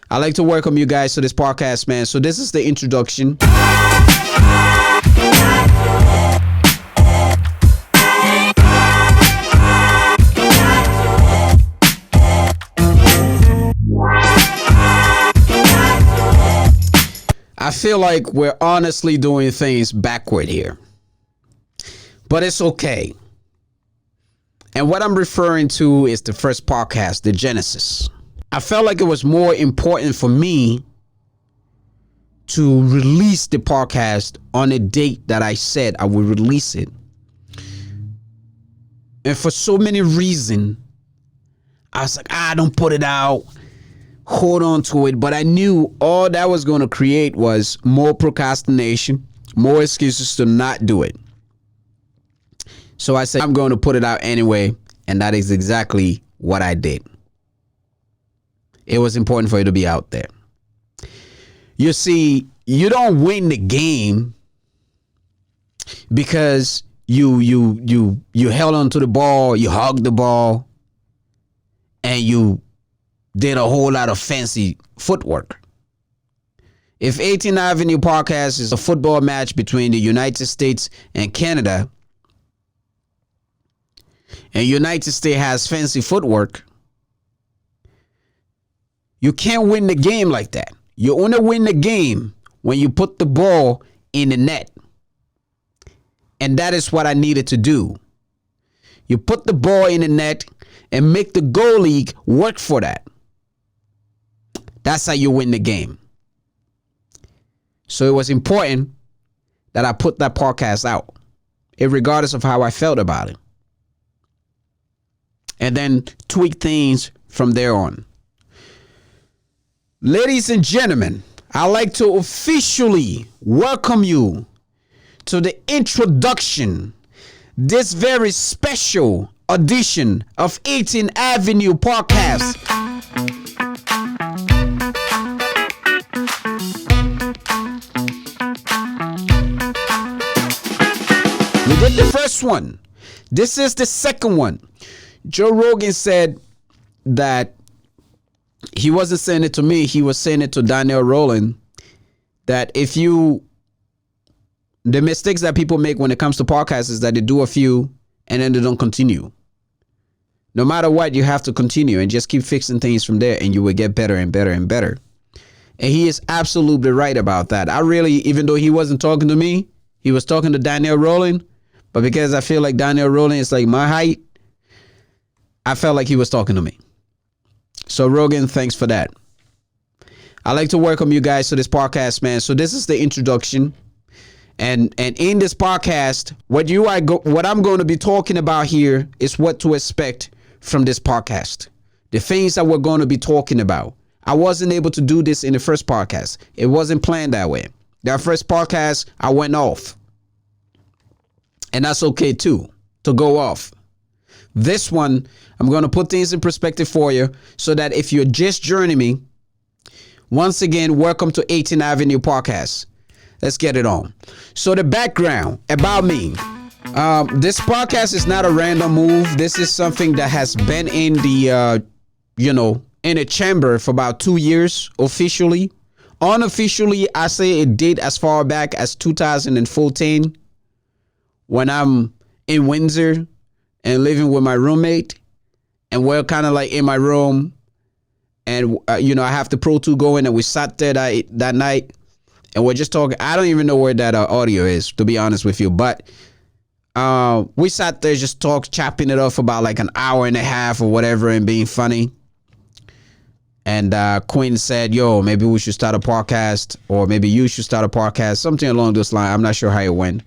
I'd like to welcome you guys to this podcast, man. So this is the introduction. I feel like we're honestly doing things backward here, but it's okay. And what I'm referring to is the first podcast, the Genesis. I felt like it was more important for me to release the podcast on a date that I said I would release it. And for so many reasons, I was like, don't put it out. Hold on to it. But I knew all that was going to create was more procrastination, more excuses to not do it. So I said, I'm going to put it out anyway. And that is exactly what I did. It was important for it to be out there. You see, you don't win the game because you held onto the ball, you hugged the ball, and you did a whole lot of fancy footwork. If 18th Avenue Podcast is a football match between the United States and Canada, and United States has fancy footwork, you can't win the game like that. You only win the game when you put the ball in the net. And that is what I needed to do. You put the ball in the net and make the goalie work for that. That's how you win the game. So it was important that I put that podcast out, regardless of how I felt about it. And then tweak things from there on. Ladies and gentlemen, I'd like to officially welcome you to the introduction, this very special edition of 18th Avenue Podcast. We did the first one. This is the second one. Joe Rogan said that he wasn't saying it to me. He was saying it to Daniel Rowland, that the mistakes that people make when it comes to podcasts is that they do a few and then they don't continue. No matter what, you have to continue and just keep fixing things from there, and you will get better and better and better. And he is absolutely right about that. Even though he wasn't talking to me, he was talking to Daniel Rowland. But because I feel like Daniel Rowland is like my height, I felt like he was talking to me. So Rogan, thanks for that. I'd like to welcome you guys to this podcast, man. So this is the introduction. And in this podcast, what I'm going to be talking about here is what to expect from this podcast. The things that we're going to be talking about. I wasn't able to do this in the first podcast. It wasn't planned that way. That first podcast, I went off. And that's okay too, to go off. This one, I'm going to put things in perspective for you so that if you're just joining me, once again, welcome to 18th Avenue Podcast. Let's get it on. So the background about me. This podcast is not a random move. This is something that has been in the, in a chamber for about 2 years officially. Unofficially, I say it did as far back as 2014 when I'm in Windsor and living with my roommate, and we're kind of like in my room, and I have the Pro 2 going, and we sat there that night, and we're just talking. I don't even know where that audio is, to be honest with you, but we sat there just chopping it up for about like an hour and a half or whatever, and being funny. And Quinn said, "Yo, maybe we should start a podcast, or maybe you should start a podcast," something along those lines. I'm not sure how it went.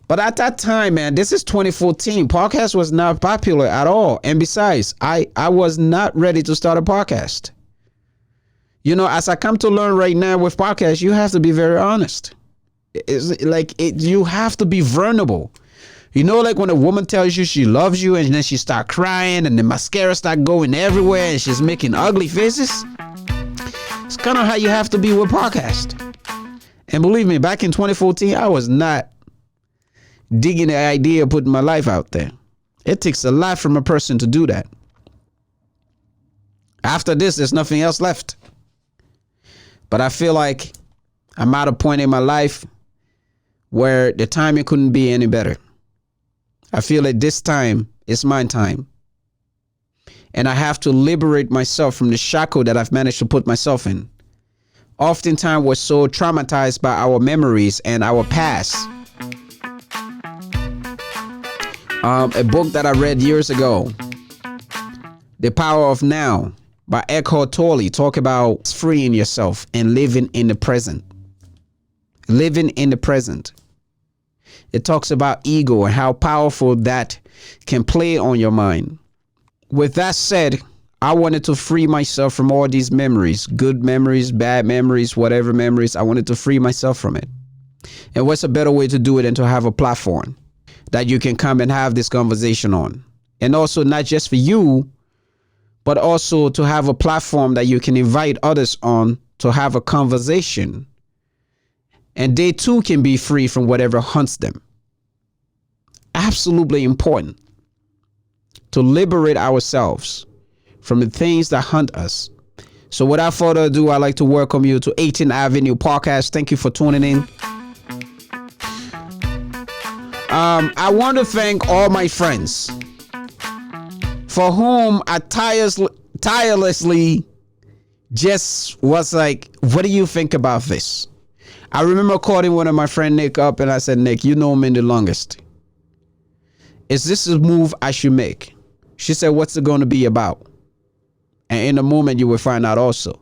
But at that time, man, this is 2014. Podcast was not popular at all. And besides, I was not ready to start a podcast. As I come to learn right now with podcasts, you have to be very honest. You have to be vulnerable. Like when a woman tells you she loves you and then she start crying and the mascara start going everywhere and she's making ugly faces. It's kind of how you have to be with podcast. And believe me, back in 2014, I was not digging the idea of putting my life out there. It takes a lot from a person to do that. After this, there's nothing else left. But I feel like I'm at a point in my life where the timing couldn't be any better. I feel like this time is my time. And I have to liberate myself from the shackle that I've managed to put myself in. Oftentimes, we're so traumatized by our memories and our past. A book that I read years ago, The Power of Now by Eckhart Tolle, talk about freeing yourself and living in the present. Living in the present. It talks about ego and how powerful that can play on your mind. With that said, I wanted to free myself from all these memories, good memories, bad memories, whatever memories. I wanted to free myself from it. And what's a better way to do it than to have a platform that you can come and have this conversation on? And also not just for you, but also to have a platform that you can invite others on to have a conversation. And they too can be free from whatever haunts them. Absolutely important to liberate ourselves from the things that haunt us. So without further ado, I'd like to welcome you to 18th Avenue Podcast. Thank you for tuning in. I want to thank all my friends for whom I tirelessly just was like, what do you think about this? I remember calling one of my friend Nick up and I said, Nick, you know me the longest. Is this a move I should make? She said, what's it going to be about? And in a moment, you will find out also.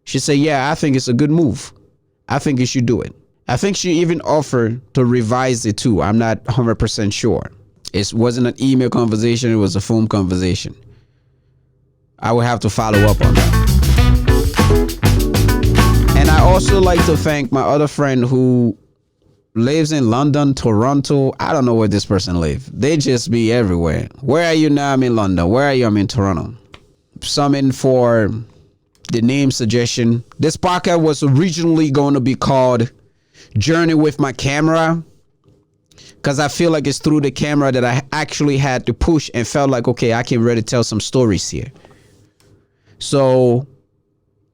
She said, yeah, I think it's a good move. I think you should do it. I think she even offered to revise it too. I'm not 100% sure. It wasn't an email conversation. It was a phone conversation. I will have to follow up on that. And I also like to thank my other friend who lives in London, Toronto. I don't know where this person lives. They just be everywhere. Where are you now? I'm in London. Where are you? I'm in Toronto. Summon for the name suggestion. This podcast was originally going to be called Journey with My Camera, because I feel like it's through the camera that I actually had to push and felt like, okay, I can really tell some stories here. So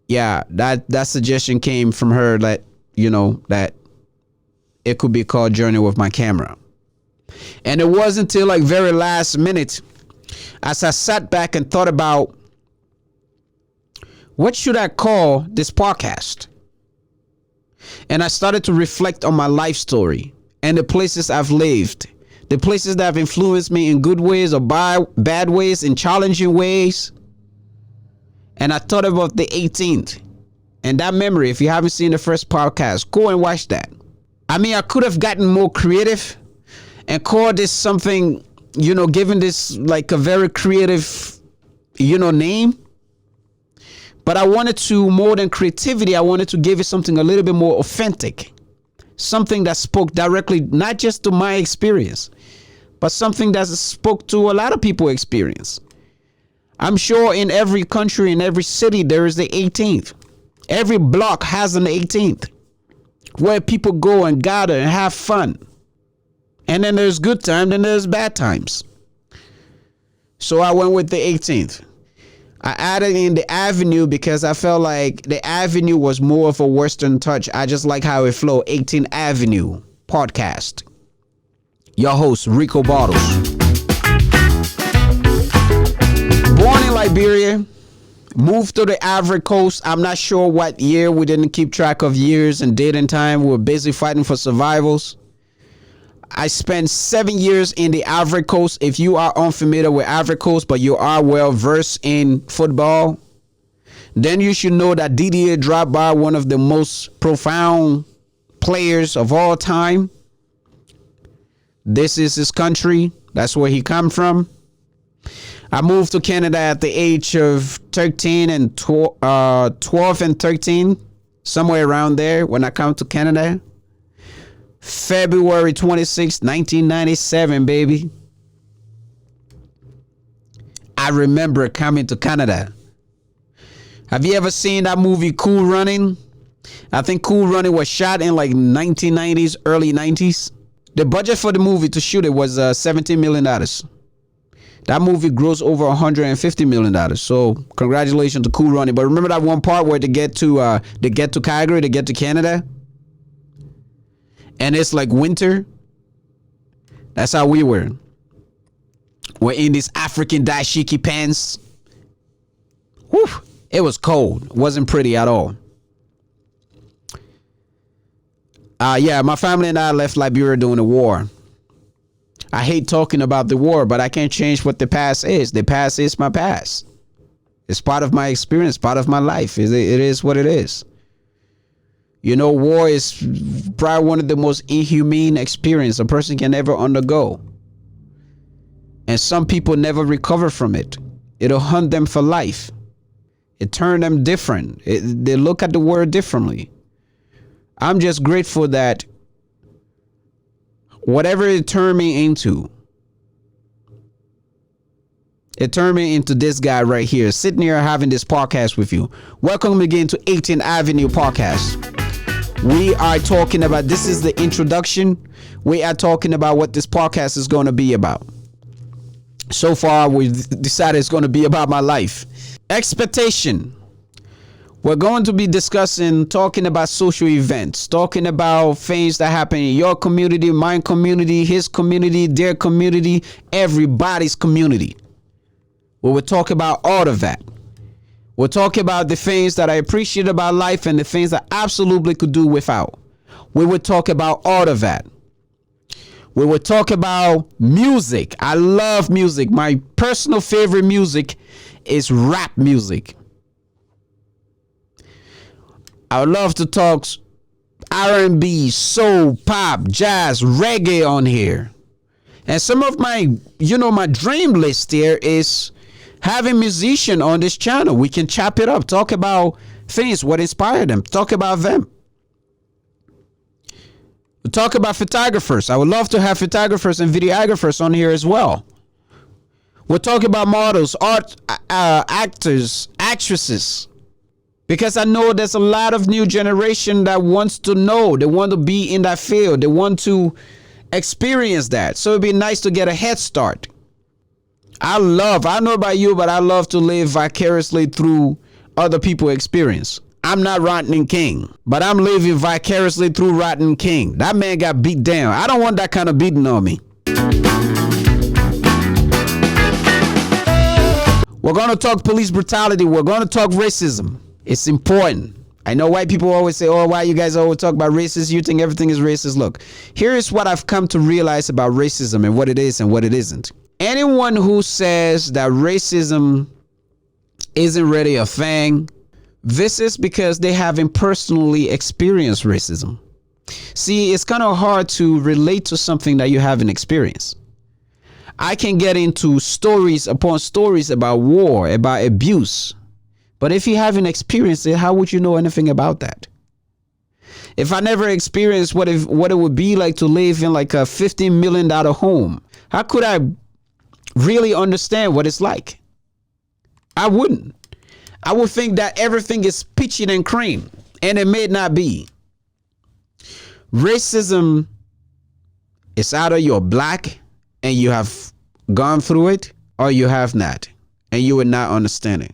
yeah, that suggestion came from her, that, you know, that it could be called Journey with My Camera. And it wasn't until like very last minute, as I sat back and thought about, what should I call this podcast? And I started to reflect on my life story and the places I've lived, the places that have influenced me in good ways or bad ways, in challenging ways. And I thought about the 18th and that memory. If you haven't seen the first podcast, go and watch that. I mean, I could have gotten more creative and called this something, you know, given this like a very creative, you know, name. But I wanted to, more than creativity, I wanted to give it something a little bit more authentic. Something that spoke directly, not just to my experience, but something that spoke to a lot of people's experience. I'm sure in every country, in every city, there is the 18th. Every block has an 18th where people go and gather and have fun. And then there's good times, then there's bad times. So I went with the 18th. I added in the Avenue because I felt like the Avenue was more of a Western touch. I just like how it flowed. 18th Avenue Podcast. Your host, Rico Bottles. Born in Liberia, moved to the Ivory Coast. I'm not sure what year. We didn't keep track of years and date and time. We were busy fighting for survivals. I spent 7 years in the Ivory Coast. If you are unfamiliar with Ivory Coast, but you are well versed in football, then you should know that Didier Drogba, one of the most profound players of all time. This is his country. That's where he come from. I moved to Canada at the age of 13 and 12 and 13, somewhere around there when I come to Canada. February 26, 1997, baby. I remember coming to Canada. Have you ever seen that movie Cool Running? I think Cool Running was shot in like 1990s, early 90s. The budget for the movie to shoot it was $17 million. That movie grossed over $150 million. So congratulations to Cool Running. But remember that one part where they get to Calgary, they get to Canada, and it's like winter. That's how we were. We're in these African dashiki pants. Whew, it was cold. It wasn't pretty at all. Yeah, my family and I left Liberia during the war. I hate talking about the war, but I can't change what the past is. The past is my past. It's part of my experience, part of my life. It is what it is. You know, war is probably one of the most inhumane experiences a person can ever undergo. And some people never recover from it. It'll haunt them for life. It turned them different. They look at the world differently. I'm just grateful that whatever it turned me into this guy right here, sitting here having this podcast with you. Welcome again to 18th Avenue Podcast. We are talking about, this is the introduction. We are talking about what this podcast is going to be about. So far, we've decided it's going to be about my life. Expectation. We're going to be talking about social events, talking about things that happen in your community, my community, his community, their community, everybody's community. We will talk about all of that. We'll talk about the things that I appreciate about life and the things I absolutely could do without. We will talk about all of that. We will talk about music. I love music. My personal favorite music is rap music. I would love to talk R&B, soul, pop, jazz, reggae on here. And some of my dream list here is having musician on this channel. We can chop it up, talk about things, what inspired them, talk about them. We'll talk about photographers. I would love to have photographers and videographers on here as well. We'll talk about models, actors, actresses. Because I know there's a lot of new generation that wants to know. They want to be in that field. They want to experience that. So it'd be nice to get a head start. I don't know about you, but I love to live vicariously through other people's experience. I'm not Rotten King, but I'm living vicariously through Rotten King. That man got beat down. I don't want that kind of beating on me. We're going to talk police brutality. We're going to talk racism. It's important. I know white people always say, oh, why you guys always talk about racism? You think everything is racist. Look, here is what I've come to realize about racism and what it is and what it isn't. Anyone who says that racism isn't really a thing, this is because they haven't personally experienced racism. See, it's kind of hard to relate to something that you haven't experienced. I can get into stories upon stories about war, about abuse. But if you haven't experienced it, how would you know anything about that? If I never experienced what it would be like to live in like a $15 million home, how could I really understand what it's like? I wouldn't. I would think that everything is peachy and cream, and it may not be. Racism is either you're black and you have gone through it, or you have not, and you would not understand it.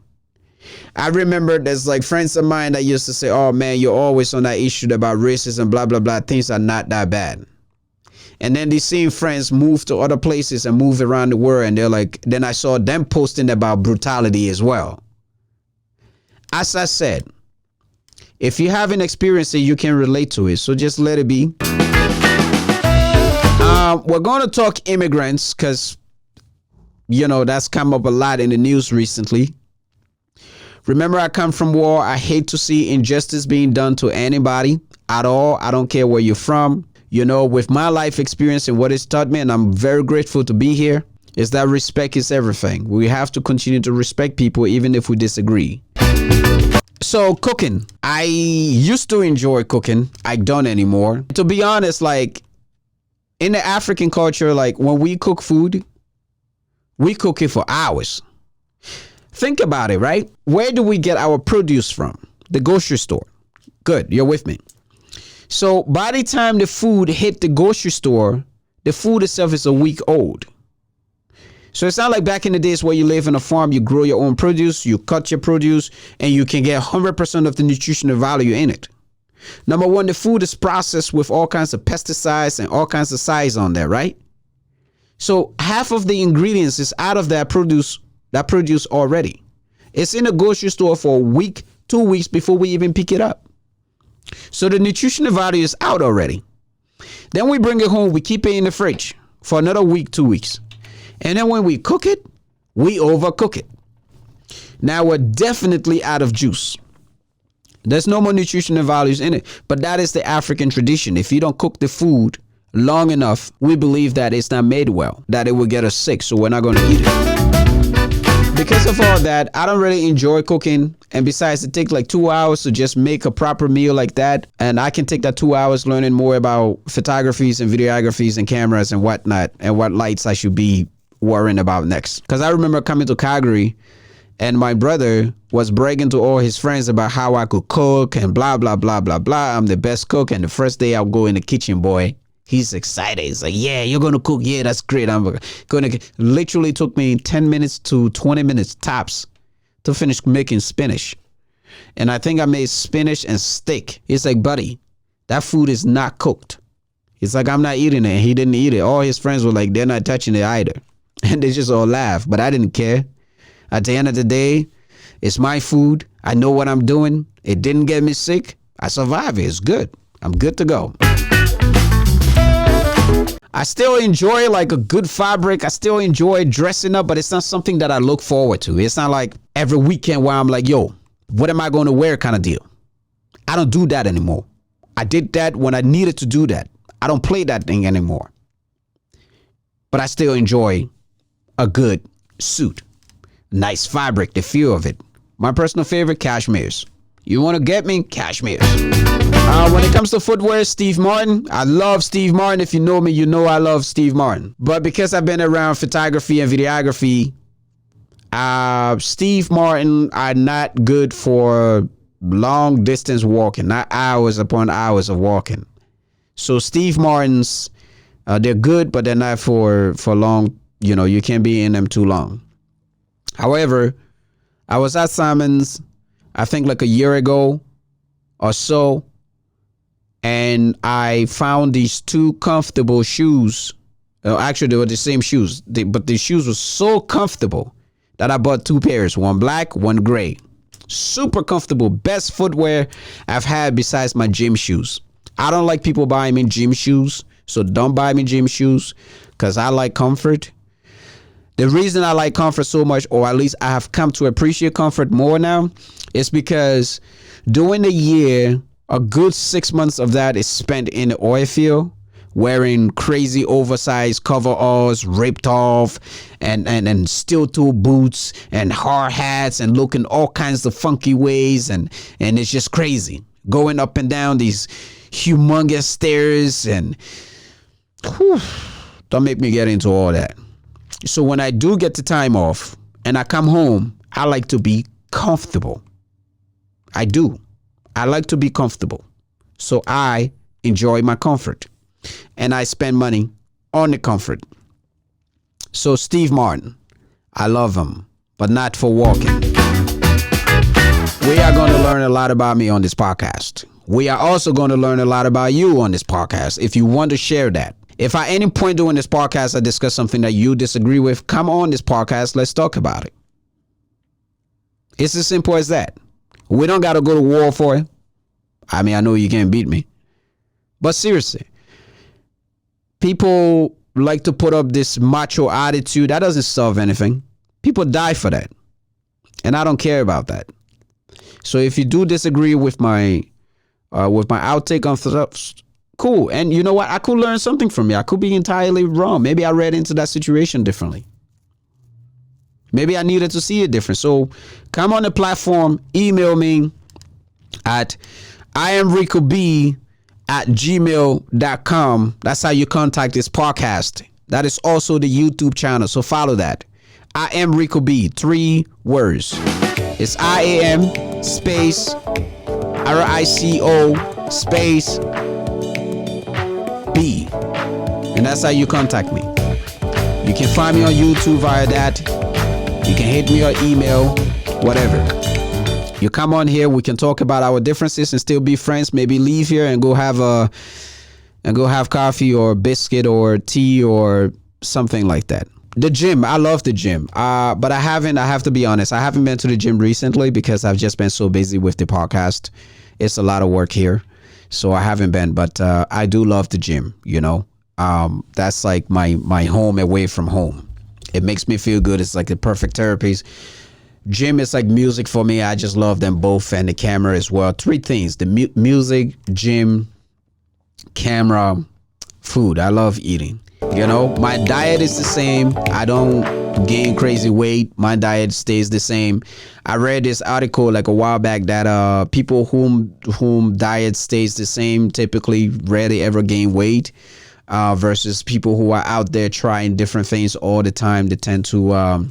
I remember there's like friends of mine that used to say, oh man, you're always on that issue about racism, blah, blah, blah. Things are not that bad. And then these same friends move to other places and move around the world. And they're like, then I saw them posting about brutality as well. As I said, if you haven't experienced it, you can relate to it. So just let it be. We're going to talk immigrants because, that's come up a lot in the news recently. Remember, I come from war. I hate to see injustice being done to anybody at all. I don't care where you're from. With my life experience and what it's taught me, and I'm very grateful to be here, is that respect is everything. We have to continue to respect people even if we disagree. So cooking. I used to enjoy cooking. I don't anymore. To be honest, like in the African culture, like when we cook food, we cook it for hours. Think about it, right? Where do we get our produce from? The grocery store. Good, you're with me. So by the time the food hit the grocery store, the food itself is a week old. So it's not like back in the days where you live in a farm, you grow your own produce, you cut your produce, and you can get 100% of the nutritional value in it. Number one, the food is processed with all kinds of pesticides and all kinds of size on there, right? So half of the ingredients is out of that produce already. It's in the grocery store for a week, 2 weeks before we even pick it up. So the nutritional value is out already. Then we bring it home, we keep it in the fridge for another week, 2 weeks. And then when we cook it, we overcook it. Now we're definitely out of juice. There's no more nutritional values in it. But that is the African tradition. If you don't cook the food long enough, we believe that it's not made well, that it will get us sick. So we're not going to eat it. Because of all that, I don't really enjoy cooking. And besides, it takes like 2 hours to just make a proper meal like that. And I can take that 2 hours learning more about photographies and videographies and cameras and whatnot, and what lights I should be worrying about next. Because I remember coming to Calgary, and my brother was bragging to all his friends about how I could cook and blah, blah, blah, blah, blah. I'm the best cook. And the first day I'll go in the kitchen, boy, he's excited. He's like, yeah, you're going to cook. Yeah, that's great. I'm going to. Literally took me 10 minutes to 20 minutes tops to finish making spinach. And I think I made spinach and steak. He's like, buddy, that food is not cooked. He's like, I'm not eating it. He didn't eat it. All his friends were like, they're not touching it either. And they just all laughed. But I didn't care. At the end of the day, it's my food. I know what I'm doing. It didn't get me sick. I survived it. It's good. I'm good to go. I still enjoy like a good fabric. I still enjoy dressing up, but it's not something that I look forward to. It's not like every weekend where I'm like, yo, what am I going to wear kind of deal. I don't do that anymore. I did that when I needed to do that. I don't play that thing anymore. But I still enjoy a good suit. Nice fabric, the feel of it. My personal favorite, cashmere's. You want to get me? Cashmere's. When it comes to footwear, Steve Martin. I love Steve Martin. If you know me, you know I love Steve Martin. But because I've been around photography and videography, Steve Martin are not good for long distance walking, not hours upon hours of walking. So Steve Martins, they're good, but they're not for long. You know, you can't be in them too long. However, I was at Simon's, I think like a year ago or so, and I found these two comfortable shoes. Actually, they were the same shoes, but the shoes were so comfortable that I bought two pairs, one black, one gray. Super comfortable, best footwear I've had besides my gym shoes. I don't like people buying me gym shoes, so don't buy me gym shoes because I like comfort. The reason I like comfort so much, or at least I have come to appreciate comfort more now, is because during the year, a good 6 months of that is spent in the oil field, wearing crazy oversized coveralls, ripped off, and steel toe boots and hard hats, and looking all kinds of funky ways, and it's just crazy. Going up and down these humongous stairs, and whew, don't make me get into all that. So when I do get the time off and I come home, I like to be comfortable. I do. I like to be comfortable. So I enjoy my comfort and I spend money on the comfort. So Steve Martin, I love him, but not for walking. We are going to learn a lot about me on this podcast. We are also going to learn a lot about you on this podcast. If you want to share that. If at any point during this podcast I discuss something that you disagree with, come on this podcast. Let's talk about it. It's as simple as that. We don't got to go to war for it. I mean, I know you can't beat me. But seriously, people like to put up this macho attitude. That doesn't solve anything. People die for that. And I don't care about that. So if you do disagree with my outtake on stuff, cool. And you know what? I could learn something from you. I could be entirely wrong. Maybe I read into that situation differently. Maybe I needed to see it different. So come on the platform, email me at iamricob@gmail.com. That's how you contact this podcast. That is also the YouTube channel. So follow that. I am Rico B. 3 words. It's IAM space RICO space B. And that's how you contact me. You can find me on YouTube via that. You can hit me or email, whatever. You come on here, we can talk about our differences and still be friends. Maybe leave here and go have coffee or biscuit or tea or something like that. The gym, I love the gym. But I have to be honest, I haven't been to the gym recently because I've just been so busy with the podcast. It's a lot of work here. So I haven't been, but I do love the gym, you know. That's like my home away from home. It makes me feel good. It's like the perfect therapies. Gym is like music for me. I just love them both, and the camera as well. Three things: the music, gym, camera, food. I love eating. You know, my diet is the same. I don't gain crazy weight. My diet stays the same. I read this article like a while back that people whom diet stays the same typically rarely ever gain weight. Versus people who are out there trying different things all the time, they tend to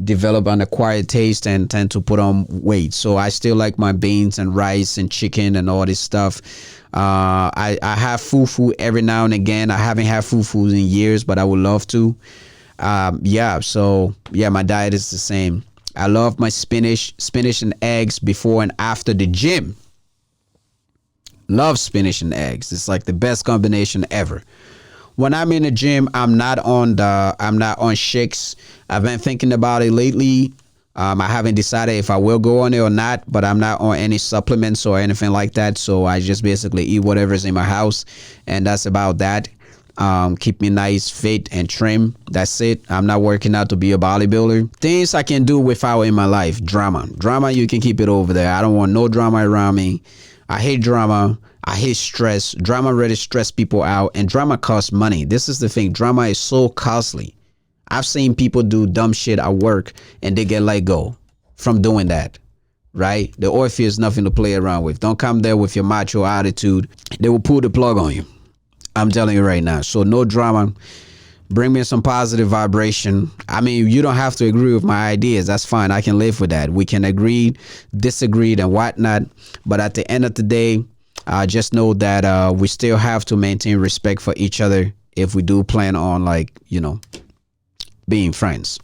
develop an acquired taste and tend to put on weight. So I still like my beans and rice and chicken and all this stuff. I have fufu every now and again. I haven't had fufu in years, but I would love to. My diet is the same. I love my spinach and eggs before and after the gym. Love spinach and eggs. It's like the best combination ever. When I'm in the gym, I'm not on shakes. I've been thinking about it lately. I haven't decided if I will go on it or not, but I'm not on any supplements or anything like that. So I just basically eat whatever's in my house, and that's about that. Keep me nice, fit, and trim. That's it. I'm not working out to be a bodybuilder. Things I can do without in my life. Drama, you can keep it over there. I don't want no drama around me. I hate drama. I hate stress. Drama really stress people out, and drama costs money. This is the thing. Drama is so costly. I've seen people do dumb shit at work and they get let go from doing that, right? The Orpheus is nothing to play around with. Don't come there with your macho attitude. They will pull the plug on you. I'm telling you right now. So no drama. Bring me some positive vibration. I mean, you don't have to agree with my ideas. That's fine. I can live with that. We can agree, disagree, and whatnot. But at the end of the day, just know that we still have to maintain respect for each other if we do plan on, like, you know, being friends.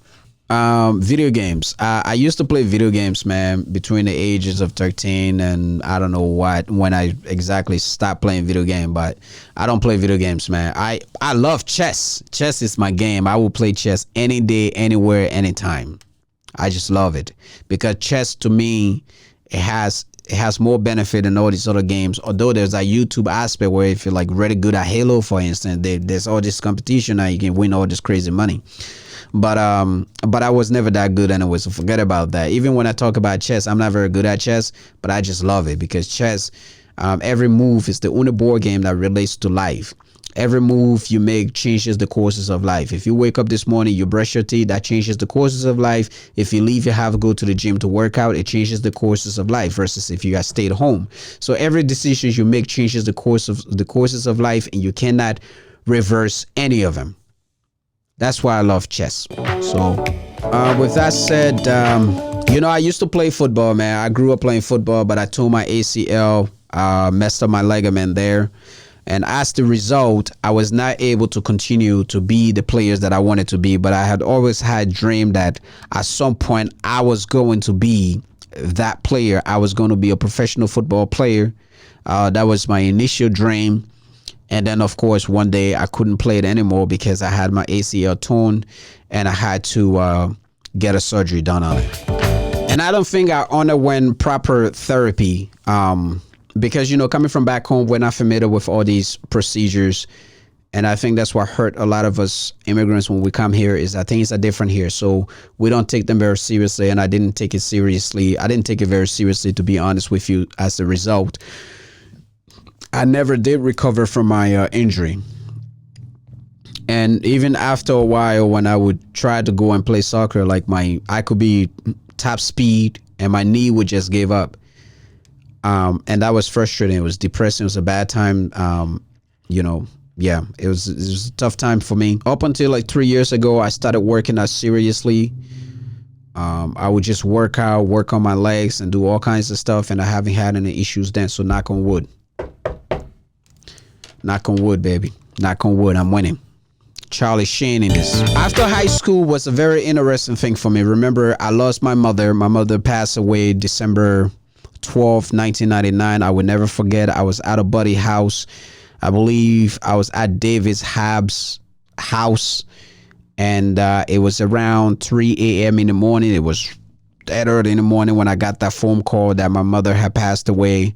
Video games. I used to play video games, man, between the ages of 13 and I don't know when I exactly stopped playing video game, but I don't play video games, man. I love chess. Chess is my game. I will play chess any day, anywhere, anytime. I just love it because chess, to me, it has more benefit than all these other games. Although there's a YouTube aspect where if you're like really good at Halo, for instance, there's all this competition now. You can win all this crazy money. But I was never that good anyway, so forget about that. Even when I talk about chess, I'm not very good at chess, but I just love it because chess, every move is the only board game that relates to life. Every move you make changes the courses of life. If you wake up this morning, you brush your teeth, that changes the courses of life. If you leave, you have to go to the gym to work out, it changes the courses of life versus if you have stayed home. So every decision you make changes the courses of life, and you cannot reverse any of them. That's why I love chess. So with that said, I used to play football, man. I grew up playing football, but I tore my ACL, messed up my ligament there. And as the result, I was not able to continue to be the players that I wanted to be. But I had always had dream that at some point I was going to be that player. I was going to be a professional football player. That was my initial dream. And then, of course, one day I couldn't play it anymore because I had my ACL torn and I had to get a surgery done on it. And I don't think I underwent proper therapy because, coming from back home, we're not familiar with all these procedures. And I think that's what hurt a lot of us immigrants when we come here is that things are different here. So we don't take them very seriously. And I didn't take it seriously. I didn't take it very seriously, to be honest with you, as a result. I never did recover from my injury. And even after a while, when I would try to go and play soccer, I could be top speed and my knee would just give up. And that was frustrating. It was depressing. It was a bad time. It was a tough time for me. Up until like 3 years ago, I started working out seriously. I would just work on my legs and do all kinds of stuff. And I haven't had any issues then. So knock on wood. Knock on wood, baby. Knock on wood. I'm winning. Charlie Sheen in this. After high school was a very interesting thing for me. Remember, I lost my mother. My mother passed away December 12th, 1999. I would never forget. I was at a buddy house. I believe I was at Davis Hab's house, and it was around 3 a.m. in the morning. It was that early in the morning when I got that phone call that my mother had passed away.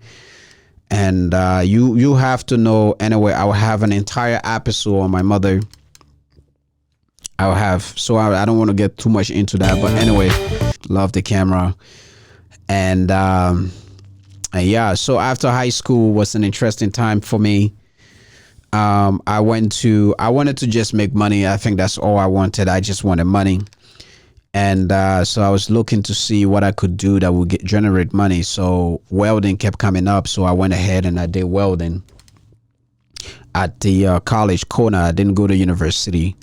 And you have to know, anyway, I will have an entire episode on my mother. I don't want to get too much into that, but anyway, love the camera. And yeah, so after high school was an interesting time for me. I wanted to just make money. I think that's all I wanted. I just wanted money. And so I was looking to see what I could do that would generate money. So welding kept coming up. So I went ahead and I did welding at the college corner. I didn't go to university.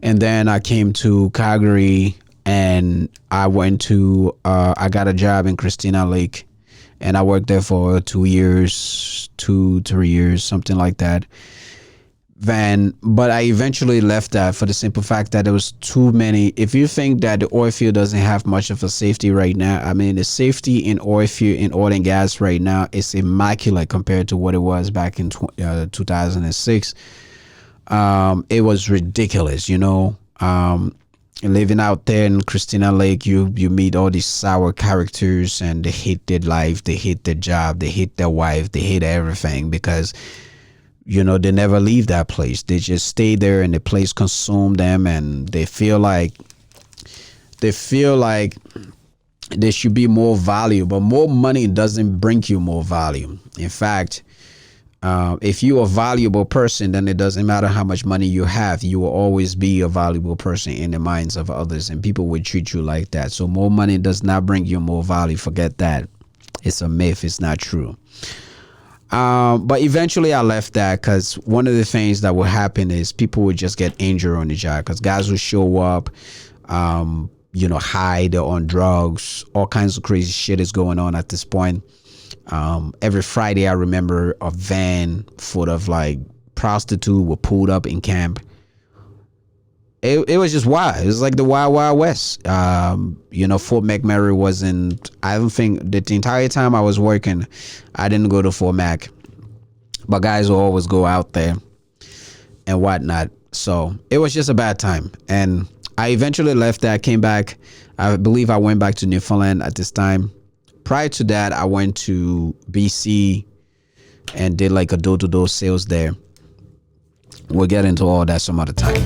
And then I came to Calgary, and I got a job in Christina Lake. And I worked there for 3 years, something like that. But I eventually left that for the simple fact that there was too many. If you think that the oil field doesn't have much of a safety right now, I mean, the safety in oil field, in oil and gas right now is immaculate compared to what it was back in 2006. It was ridiculous, living out there in Christina Lake, you meet all these sour characters, and they hate their life, they hate their job, they hate their wife, they hate everything because they never leave that place. They just stay there, and the place consume them, and they feel like they should be more value, but more money doesn't bring you more value. In fact, if you're a valuable person, then it doesn't matter how much money you have. You will always be a valuable person in the minds of others, and people will treat you like that. So more money does not bring you more value. Forget that. It's a myth. It's not true. But eventually I left that because one of the things that would happen is people would just get injured on the job because guys would show up, high, they're on drugs, all kinds of crazy shit is going on at this point. Every Friday, I remember a van full of like prostitute were pulled up in camp. It was just wild. It was like the Wild Wild West. Fort McMurray wasn't. I don't think the entire time I was working, I didn't go to Fort Mac, but guys will always go out there and whatnot. So it was just a bad time, and I eventually left that. Came back. I believe I went back to Newfoundland at this time. Prior to that, I went to BC and did like a door-to-door sales there. We'll get into all that some other time.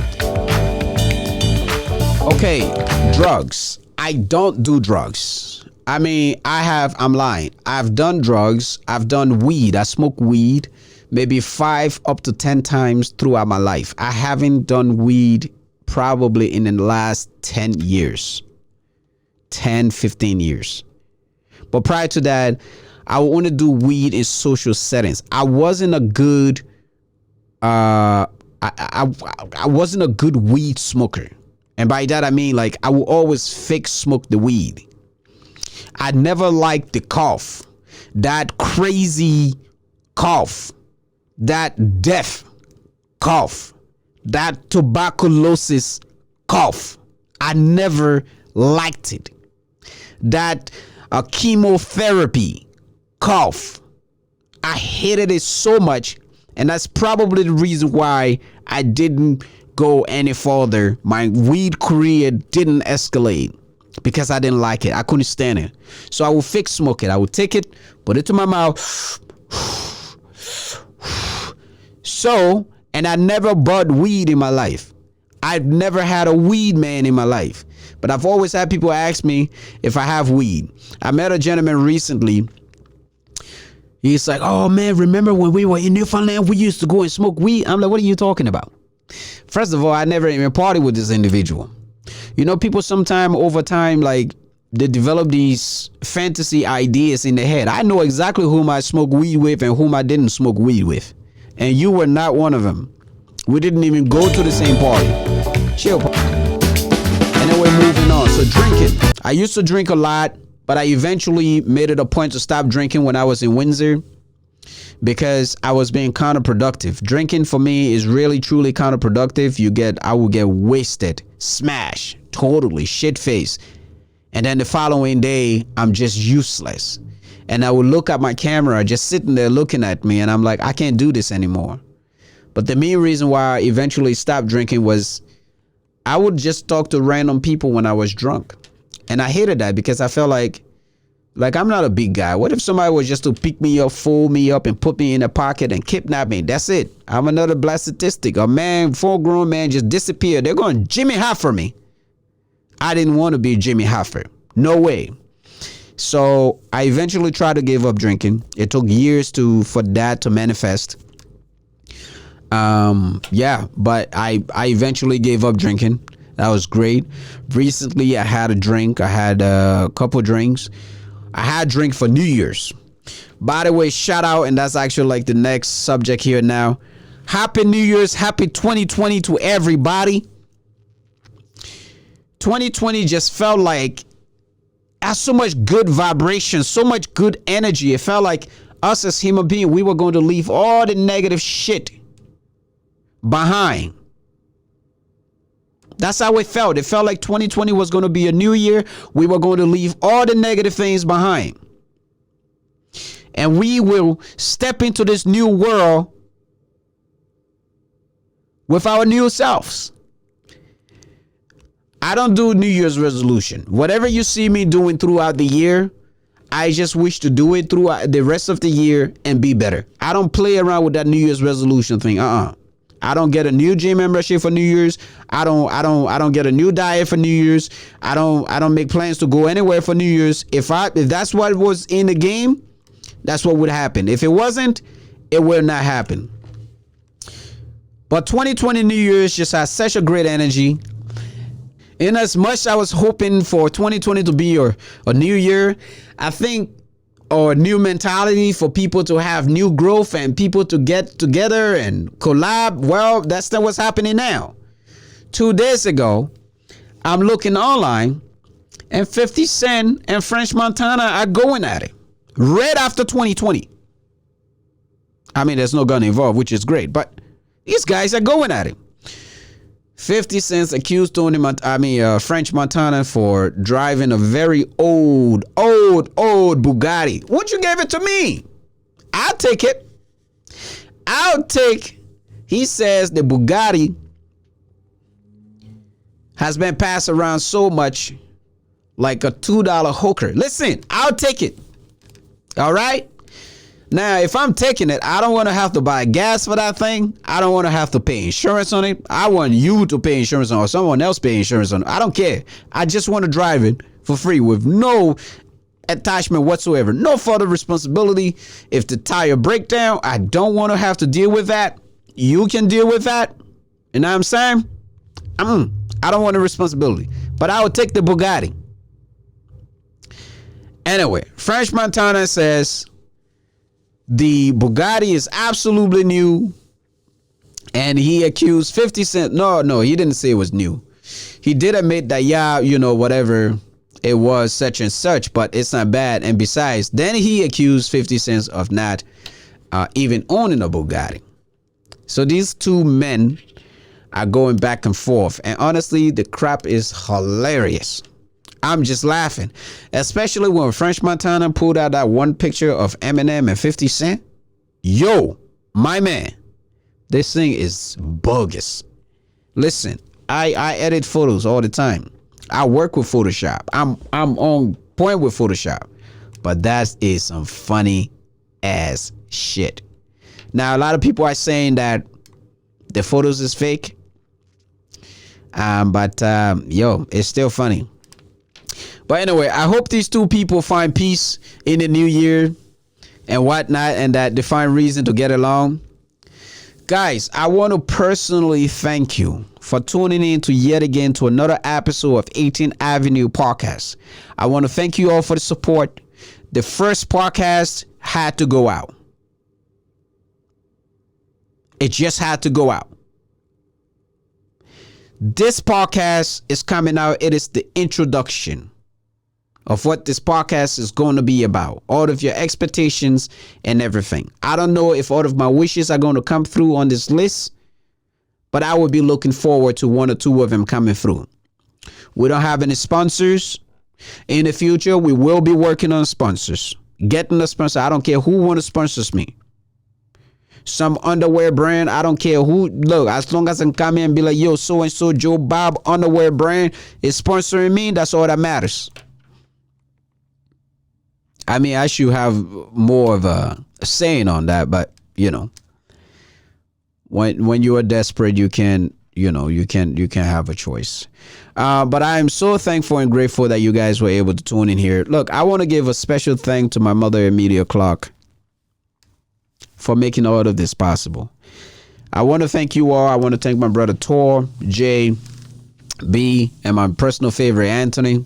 Okay, drugs. I don't do drugs. I mean, I'm lying. I've done drugs. I've done weed. I smoke weed maybe 5 up to 10 times throughout my life. I haven't done weed probably in the last 10 years. 10, 15 years. But prior to that, I would only do weed in social settings. I wasn't a good I wasn't a good weed smoker. And by that I mean like I would always fake smoke the weed. I never liked the cough. That crazy cough. That death cough. That tuberculosis cough. I never liked it. That chemotherapy cough. I hated it so much, and that's probably the reason why I didn't go any further. My weed career didn't escalate because I didn't like it. I couldn't stand it. So I would fake smoke it. I would take it, put it to my mouth. And I never bought weed in my life. I've never had a weed man in my life. But I've always had people ask me if I have weed. I met a gentleman recently. He's like, oh man, remember when we were in Newfoundland, we used to go and smoke weed? I'm like, what are you talking about? First of all, I never even partied with this individual. People sometime over time, like they develop these fantasy ideas in their head. I know exactly whom I smoke weed with and whom I didn't smoke weed with. And you were not one of them. We didn't even go to the same party. Chill. And then we're moving on. So drinking. I used to drink a lot, but I eventually made it a point to stop drinking when I was in Windsor. because I was being counterproductive. Drinking for me is really truly counterproductive. I will get wasted, smash, totally shit face. And then the following day, I'm just useless. And I would look at my camera just sitting there looking at me, and I'm like, I can't do this anymore. But the main reason why I eventually stopped drinking was I would just talk to random people when I was drunk. And I hated that because I felt like I'm not a big guy. What if somebody was just to pick me up, fold me up, and put me in a pocket and kidnap me? That's it. I'm another black statistic. A man, full-grown man just disappeared. They're going to Jimmy Hoffa me. I didn't want to be Jimmy Hoffa. No way. So I eventually tried to give up drinking. It took years for that to manifest. But I eventually gave up drinking. That was great. Recently, I had a drink. I had a couple drinks. I had a drink for New Year's. By the way, shout out, and that's actually like the next subject here now. Happy New Year's, happy 2020 to everybody. 2020 just felt like had so much good vibration, so much good energy. It felt like us as human beings, we were going to leave all the negative shit behind. That's how it felt. It felt like 2020 was going to be a new year. We were going to leave all the negative things behind. And we will step into this new world with our new selves. I don't do New Year's resolution. Whatever you see me doing throughout the year, I just wish to do it throughout the rest of the year and be better. I don't play around with that New Year's resolution thing. I don't get a new gym membership for New Year's. I don't get a new diet for New Year's. I don't make plans to go anywhere for New Year's. If that's what was in the game, that's what would happen. If it wasn't, it will not happen. But 2020 New Year's just has such a great energy. In as much I was hoping for 2020 to be a new year, I think, or a new mentality for people to have new growth and people to get together and collab. Well, that's not what's happening now. 2 days ago, I'm looking online and 50 Cent and French Montana are going at it right after 2020. I mean, there's no gun involved, which is great, but these guys are going at it. 50 Cent accused French Montana for driving a very old Bugatti. Would you give it to me? I'll take it. He says the Bugatti has been passed around so much like a $2 hooker. Listen, I'll take it. All right? Now, if I'm taking it, I don't want to have to buy gas for that thing. I don't want to have to pay insurance on it. I want you to pay insurance on it or someone else pay insurance on it. I don't care. I just want to drive it for free with no attachment whatsoever. No further responsibility. If the tire breaks down, I don't want to have to deal with that. You can deal with that. You know what I'm saying? I don't want the responsibility. But I would take the Bugatti. Anyway, French Montana says the Bugatti is absolutely new, and he accused 50 Cent. No, he didn't say it was new. He did admit that, whatever it was, such and such, but it's not bad. And besides, then he accused 50 Cent of not even owning a Bugatti. So these two men are going back and forth, and honestly, the crap is hilarious. I'm just laughing, especially when French Montana pulled out that one picture of Eminem and 50 Cent. Yo, my man, this thing is bogus. Listen, I edit photos all the time. I work with Photoshop. I'm on point with Photoshop, but that is some funny ass shit. Now, a lot of people are saying that the photos is fake, but it's still funny. But anyway, I hope these two people find peace in the new year and whatnot, and that they find reason to get along. Guys, I want to personally thank you for tuning in to yet again to another episode of 18th Avenue Podcast. I want to thank you all for the support. The first podcast had to go out. It just had to go out. This podcast is coming out. It is the introduction. of what this podcast is going to be about, all of your expectations and everything. I don't know if all of my wishes are going to come through on this list, but I will be looking forward to one or two of them coming through. We don't have any sponsors. In the future, we will be working on sponsors. Getting a sponsor. I don't care who want to sponsor me. Some underwear brand, I don't care who. Look, as long as I can come in and be like, yo, so and so Joe Bob underwear brand is sponsoring me, that's all that matters. I mean, I should have more of a saying on that, but you know, when you are desperate, you can have a choice. But I am so thankful and grateful that you guys were able to tune in here. Look, I want to give a special thank to my mother, Emilia Clark, for making all of this possible. I want to thank you all. I want to thank my brother Tor, Jay, B, and my personal favorite, Anthony.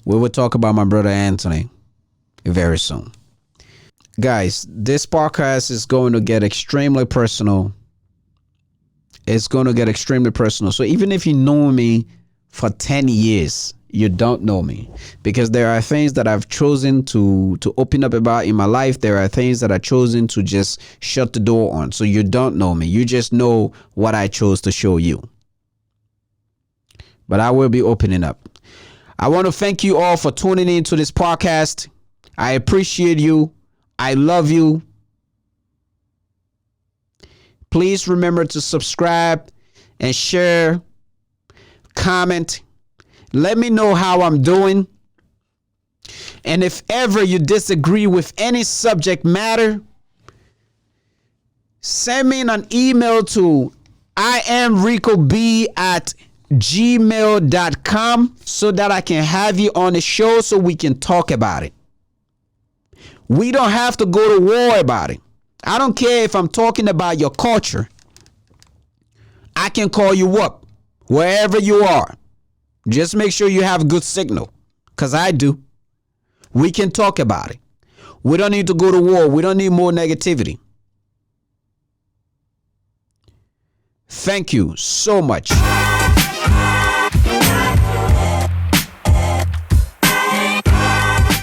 We will talk about my brother Anthony very soon. Guys, this podcast is going to get extremely personal. It's going to get extremely personal. So even if you know me for 10 years, you don't know me, because there are things that I've chosen to open up about in my life. There are things that I've chosen to just shut the door on. So you don't know me. You just know what I chose to show you. But I will be opening up. I want to thank you all for tuning in to this podcast. I appreciate you. I love you. Please remember to subscribe and share, comment. Let me know how I'm doing. And if ever you disagree with any subject matter, send me an email to iamricob@gmail.com so that I can have you on the show so we can talk about it. We don't have to go to war about it. I don't care if I'm talking about your culture. I can call you up wherever you are. Just make sure you have good signal, because I do. We can talk about it. We don't need to go to war. We don't need more negativity. Thank you so much.